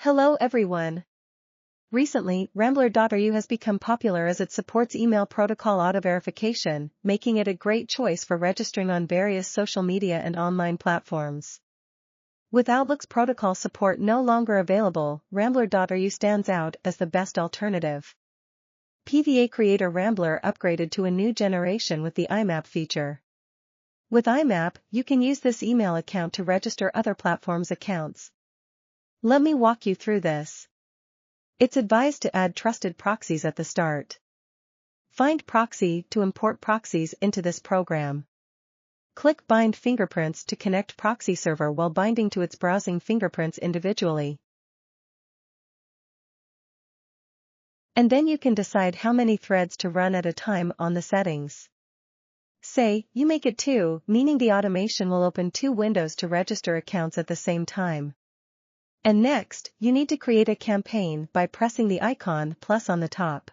Hello everyone. Recently, Rambler.ru has become popular as it supports email protocol auto-verification, making it a great choice for registering on various social media and online platforms. With Outlook's protocol support no longer available, Rambler.ru stands out as the best alternative. PVACreator Rambler upgraded to a new generation with the IMAP feature. With IMAP, you can use this email account to register other platforms' accounts. Let me walk you through this. It's advised to add trusted proxies at the start. Find Proxy to import proxies into this program. Click Bind Fingerprints to connect proxy server while binding to its browsing fingerprints individually. And then you can decide how many threads to run at a time on the settings. Say, you make it 2, meaning the automation will open 2 windows to register accounts at the same time. And next, you need to create a campaign by pressing the icon plus on the top.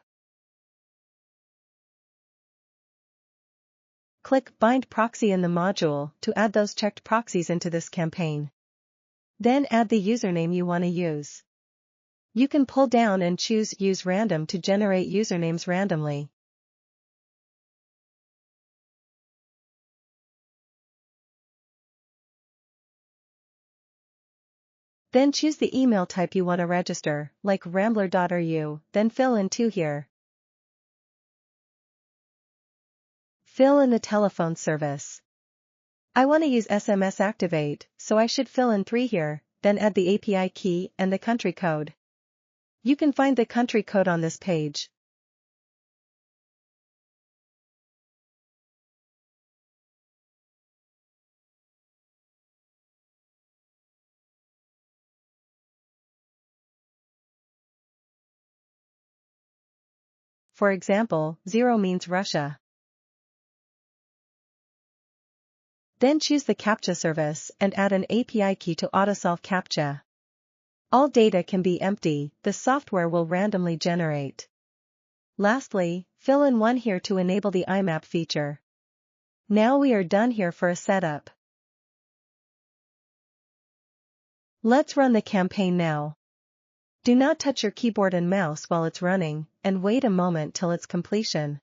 Click Bind Proxy in the module to add those checked proxies into this campaign. Then add the username you want to use. You can pull down and choose Use Random to generate usernames randomly. Then choose the email type you want to register, like Rambler.ru, then fill in 2 here. Fill in the telephone service. I want to use SMS Activate, so I should fill in 3 here, then add the API key and the country code. You can find the country code on this page. For example, 0 means Russia. Then choose the CAPTCHA service and add an API key to autosolve CAPTCHA. All data can be empty, the software will randomly generate. Lastly, fill in 1 here to enable the IMAP feature. Now we are done here for a setup. Let's run the campaign now. Do not touch your keyboard and mouse while it's running, and wait a moment till its completion.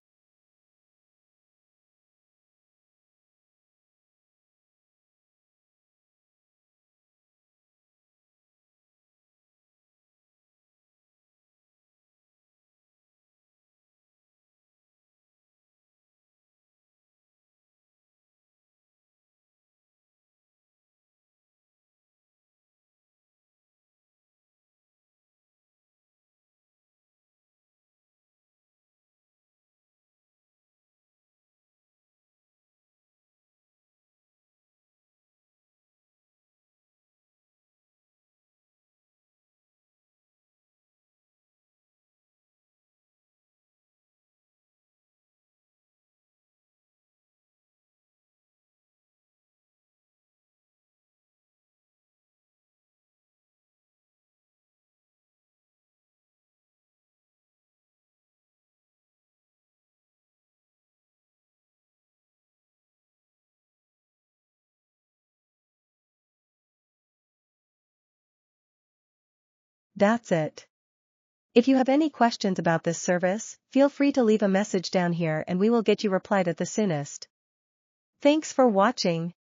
That's it. If you have any questions about this service, feel free to leave a message down here and we will get you replied at the soonest. Thanks for watching.